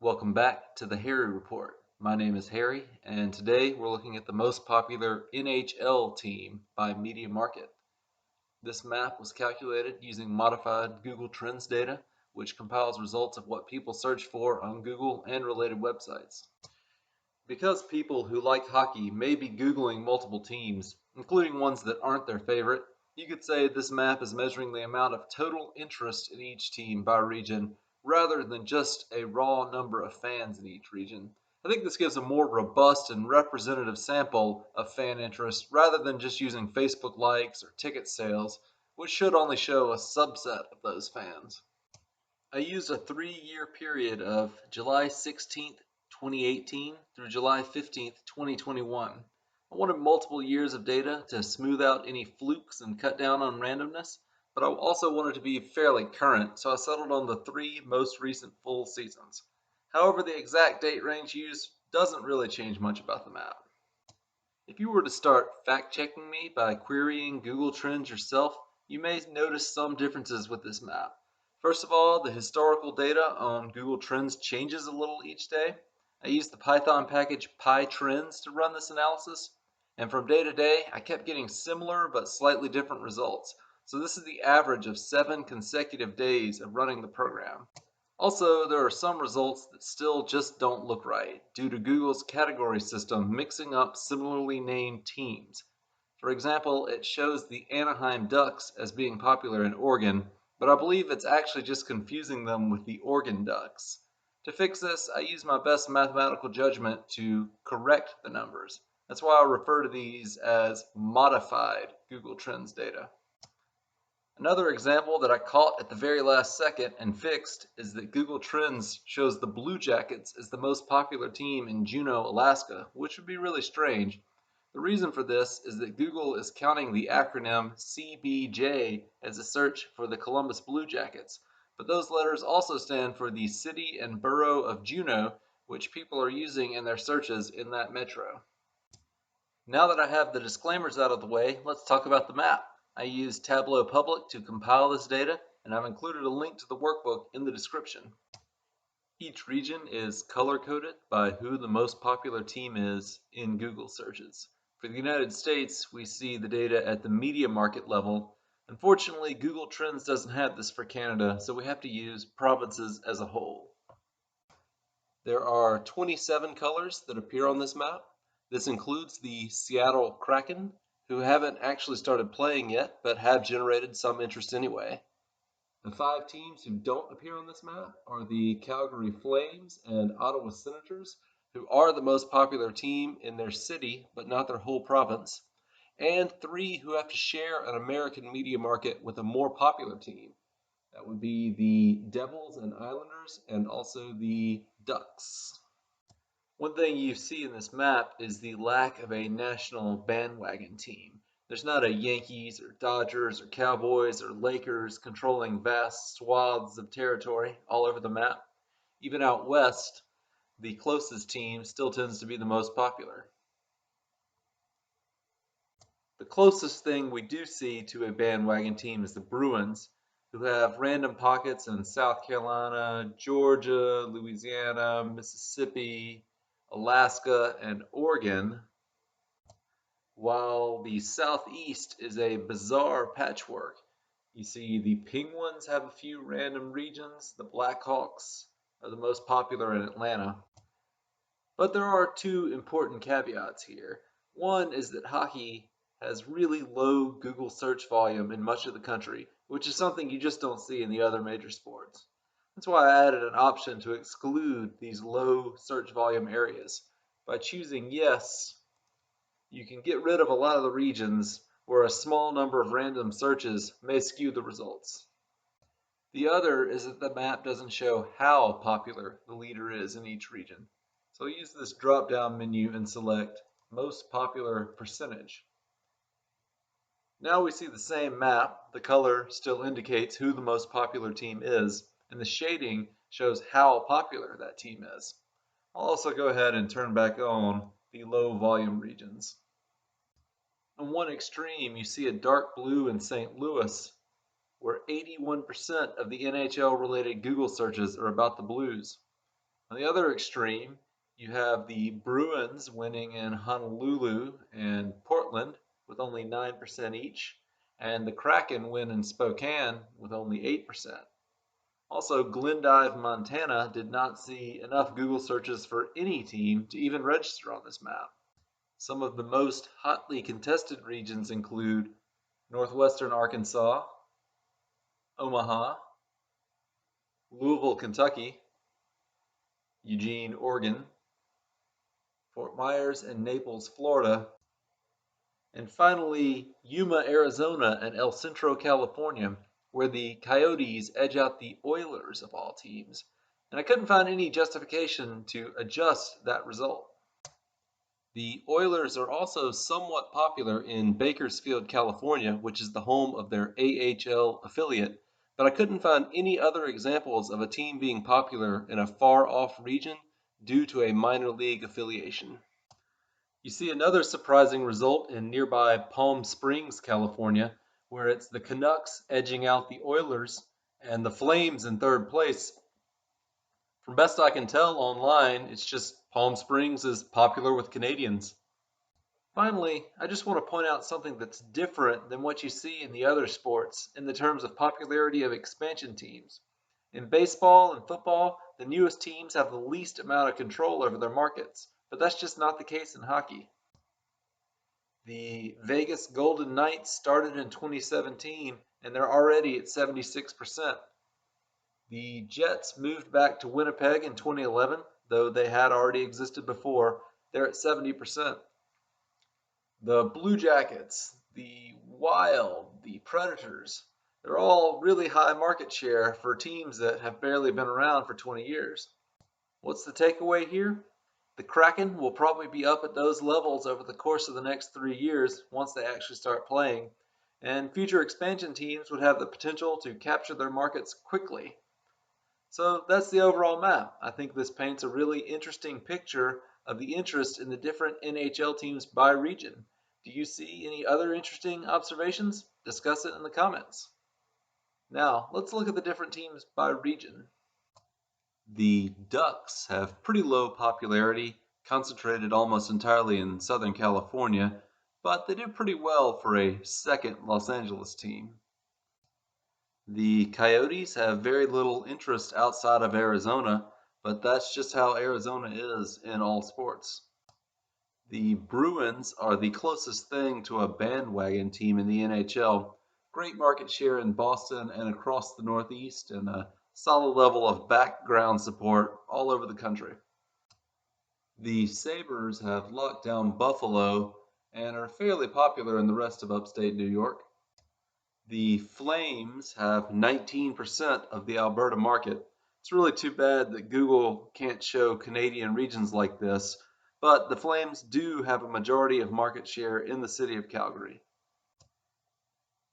Welcome back to the Harry Report. My name is Harry, and today we're looking at the most popular NHL team by Media Market. This map was calculated using modified Google Trends data, which compiles results of what people search for on Google and related websites. Because people who like hockey may be Googling multiple teams, including ones that aren't their favorite, you could say this map is measuring the amount of total interest in each team by region rather than just a raw number of fans in each region. I think this gives a more robust and representative sample of fan interest rather than just using Facebook likes or ticket sales, which should only show a subset of those fans. I used a 3-year period of July 16th, 2018 through July 15th, 2021. I wanted multiple years of data to smooth out any flukes and cut down on randomness, but I also wanted to be fairly current, so I settled on the 3 most recent full seasons. However, the exact date range used doesn't really change much about the map. If you were to start fact-checking me by querying Google Trends yourself, you may notice some differences with this map. First of all, the historical data on Google Trends changes a little each day. I used the Python package pytrends to run this analysis, and from day to day, I kept getting similar but slightly different results. So this is the average of 7 consecutive days of running the program. Also, there are some results that still just don't look right due to Google's category system mixing up similarly named teams. For example, it shows the Anaheim Ducks as being popular in Oregon, but I believe it's actually just confusing them with the Oregon Ducks. To fix this, I use my best mathematical judgment to correct the numbers. That's why I refer to these as modified Google Trends data. Another example that I caught at the very last second and fixed is that Google Trends shows the Blue Jackets as the most popular team in Juneau, Alaska, which would be really strange. The reason for this is that Google is counting the acronym CBJ as a search for the Columbus Blue Jackets, but those letters also stand for the city and borough of Juneau, which people are using in their searches in that metro. Now that I have the disclaimers out of the way, let's talk about the map. I used Tableau Public to compile this data, and I've included a link to the workbook in the description. Each region is color-coded by who the most popular team is in Google searches. For the United States, we see the data at the media market level. Unfortunately, Google Trends doesn't have this for Canada, so we have to use provinces as a whole. There are 27 colors that appear on this map. This includes the Seattle Kraken, who haven't actually started playing yet, but have generated some interest anyway. The 5 teams who don't appear on this map are the Calgary Flames and Ottawa Senators, who are the most popular team in their city, but not their whole province, and 3 who have to share an American media market with a more popular team. That would be the Devils and Islanders, and also the Ducks. One thing you see in this map is the lack of a national bandwagon team. There's not a Yankees or Dodgers or Cowboys or Lakers controlling vast swaths of territory all over the map. Even out west, the closest team still tends to be the most popular. The closest thing we do see to a bandwagon team is the Bruins, who have random pockets in South Carolina, Georgia, Louisiana, Mississippi, Alaska, and Oregon, while the Southeast is a bizarre patchwork. You see the Penguins have a few random regions, the Blackhawks are the most popular in Atlanta. But there are 2 important caveats here. One is that hockey has really low Google search volume in much of the country, which is something you just don't see in the other major sports. That's why I added an option to exclude these low search volume areas. By choosing yes, you can get rid of a lot of the regions where a small number of random searches may skew the results. The other is that the map doesn't show how popular the leader is in each region. So use this drop-down menu and select Most Popular Percentage. Now we see the same map. The color still indicates who the most popular team is, and the shading shows how popular that team is. I'll also go ahead and turn back on the low volume regions. On one extreme, you see a dark blue in St. Louis, where 81% of the NHL related Google searches are about the Blues. On the other extreme, you have the Bruins winning in Honolulu and Portland with only 9% each, and the Kraken win in Spokane with only 8%. Also, Glendive, Montana did not see enough Google searches for any team to even register on this map. Some of the most hotly contested regions include northwestern Arkansas, Omaha, Louisville, Kentucky, Eugene, Oregon, Fort Myers and Naples, Florida, and finally Yuma, Arizona and El Centro, California, where the Coyotes edge out the Oilers of all teams. And I couldn't find any justification to adjust that result. The Oilers are also somewhat popular in Bakersfield, California, which is the home of their AHL affiliate, but I couldn't find any other examples of a team being popular in a far-off region due to a minor league affiliation. You see another surprising result in nearby Palm Springs, California, where it's the Canucks edging out the Oilers and the Flames in third place. From best I can tell online, it's just Palm Springs is popular with Canadians. Finally, I just want to point out something that's different than what you see in the other sports in the terms of popularity of expansion teams. In baseball and football, the newest teams have the least amount of control over their markets, but that's just not the case in hockey. The Vegas Golden Knights started in 2017 and they're already at 76%. The Jets moved back to Winnipeg in 2011, though they had already existed before. They're at 70%. The Blue Jackets, the Wild, the Predators, they're all really high market share for teams that have barely been around for 20 years. What's the takeaway here? The Kraken will probably be up at those levels over the course of the next 3 years once they actually start playing, and future expansion teams would have the potential to capture their markets quickly. So that's the overall map. I think this paints a really interesting picture of the interest in the different NHL teams by region. Do you see any other interesting observations? Discuss it in the comments. Now, let's look at the different teams by region. The Ducks have pretty low popularity, concentrated almost entirely in Southern California, but they do pretty well for a second Los Angeles team. The Coyotes have very little interest outside of Arizona, but that's just how Arizona is in all sports. The Bruins are the closest thing to a bandwagon team in the NHL. Great market share in Boston and across the Northeast, and a solid level of background support all over the country. The Sabres have locked down Buffalo and are fairly popular in the rest of upstate New York. The Flames have 19% of the Alberta market. It's really too bad that Google can't show Canadian regions like this, but the Flames do have a majority of market share in the city of Calgary.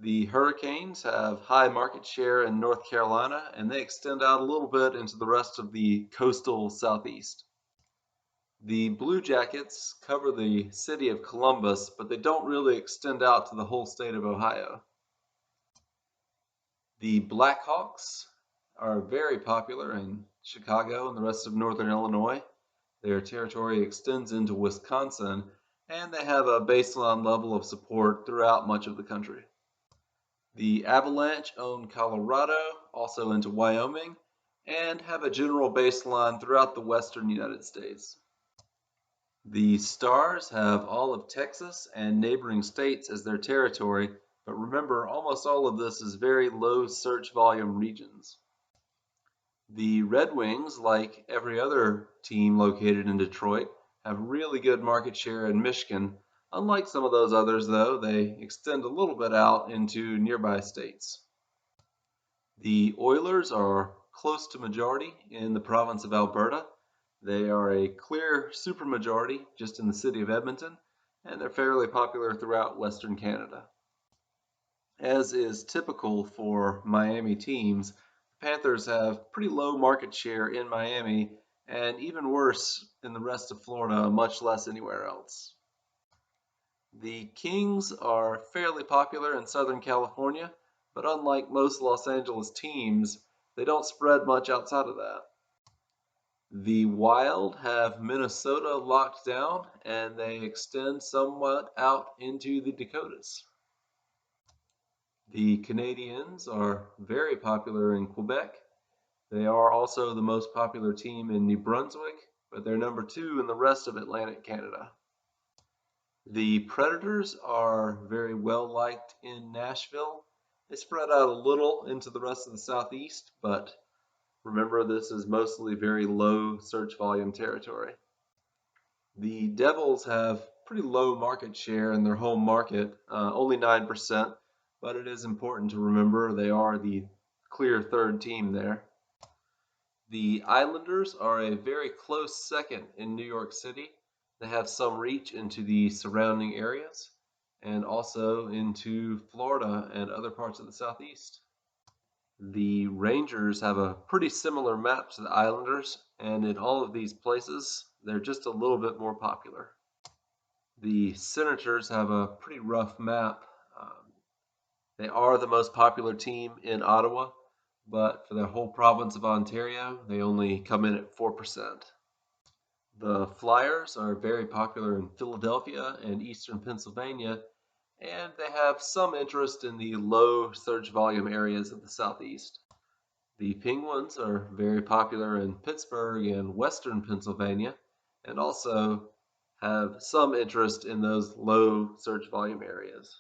The Hurricanes have high market share in North Carolina, and they extend out a little bit into the rest of the coastal southeast. The Blue Jackets cover the city of Columbus, but they don't really extend out to the whole state of Ohio. The Blackhawks are very popular in Chicago and the rest of northern Illinois. Their territory extends into Wisconsin, and they have a baseline level of support throughout much of the country. The Avalanche own Colorado, also into Wyoming, and have a general baseline throughout the western United States. The Stars have all of Texas and neighboring states as their territory, but remember, almost all of this is very low search volume regions. The Red Wings, like every other team located in Detroit, have really good market share in Michigan. Unlike some of those others, though, they extend a little bit out into nearby states. The Oilers are close to majority in the province of Alberta. They are a clear supermajority just in the city of Edmonton, and they're fairly popular throughout Western Canada. As is typical for Miami teams, the Panthers have pretty low market share in Miami, and even worse in the rest of Florida, much less anywhere else. The Kings are fairly popular in Southern California, but unlike most Los Angeles teams, they don't spread much outside of that. The Wild have Minnesota locked down, and they extend somewhat out into the Dakotas. The Canadiens are very popular in Quebec. They are also the most popular team in New Brunswick, but they're number 2 in the rest of Atlantic Canada. The Predators are very well liked in Nashville. They spread out a little into the rest of the Southeast, but remember this is mostly very low search volume territory. The Devils have pretty low market share in their home market, only 9%, but it is important to remember they are the clear third team there. The Islanders are a very close second in New York City. They have some reach into the surrounding areas and also into Florida and other parts of the Southeast. The Rangers have a pretty similar map to the Islanders, and in all of these places, they're just a little bit more popular. The Senators have a pretty rough map. They are the most popular team in Ottawa, but for the whole province of Ontario, they only come in at 4%. The Flyers are very popular in Philadelphia and eastern Pennsylvania, and they have some interest in the low search volume areas of the Southeast. The Penguins are very popular in Pittsburgh and western Pennsylvania, and also have some interest in those low search volume areas.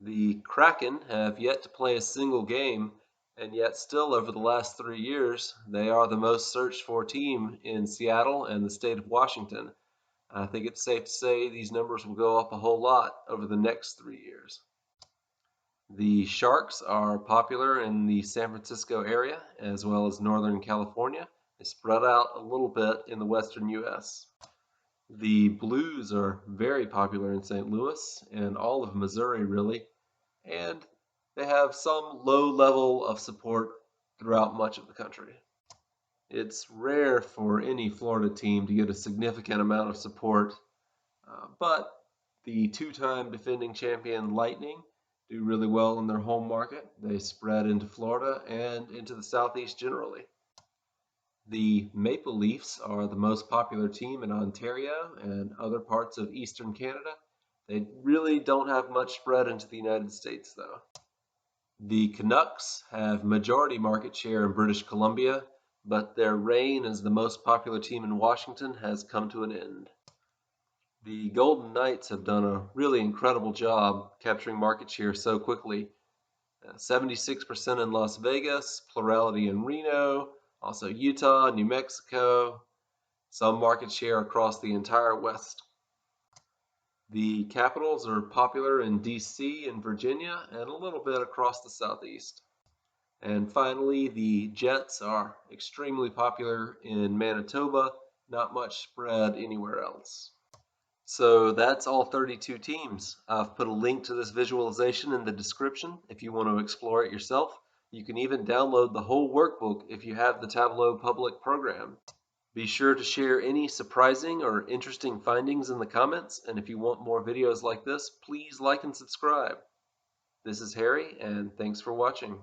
The Kraken have yet to play a single game, and yet still over the last 3 years, they are the most searched for team in Seattle and the state of Washington. I think it's safe to say these numbers will go up a whole lot over the next 3 years. The Sharks are popular in the San Francisco area as well as Northern California. They spread out a little bit in the western U.S. The Blues are very popular in St. Louis and all of Missouri, really, and they have some low level of support throughout much of the country. It's rare for any Florida team to get a significant amount of support, but the two-time defending champion Lightning do really well in their home market. They spread into Florida and into the Southeast generally. The Maple Leafs are the most popular team in Ontario and other parts of eastern Canada. They really don't have much spread into the United States, though. The Canucks have majority market share in British Columbia, but their reign as the most popular team in Washington has come to an end. The Golden Knights have done a really incredible job capturing market share so quickly. 76% in Las Vegas, plurality in Reno, also Utah, New Mexico, some market share across the entire West. The Capitals are popular in DC and Virginia and a little bit across the Southeast. And finally, the Jets are extremely popular in Manitoba, not much spread anywhere else. So that's all 32 teams. I've put a link to this visualization in the description if you want to explore it yourself. You can even download the whole workbook if you have the Tableau public program. Be sure to share any surprising or interesting findings in the comments, and if you want more videos like this, please like and subscribe. This is Harry, and thanks for watching.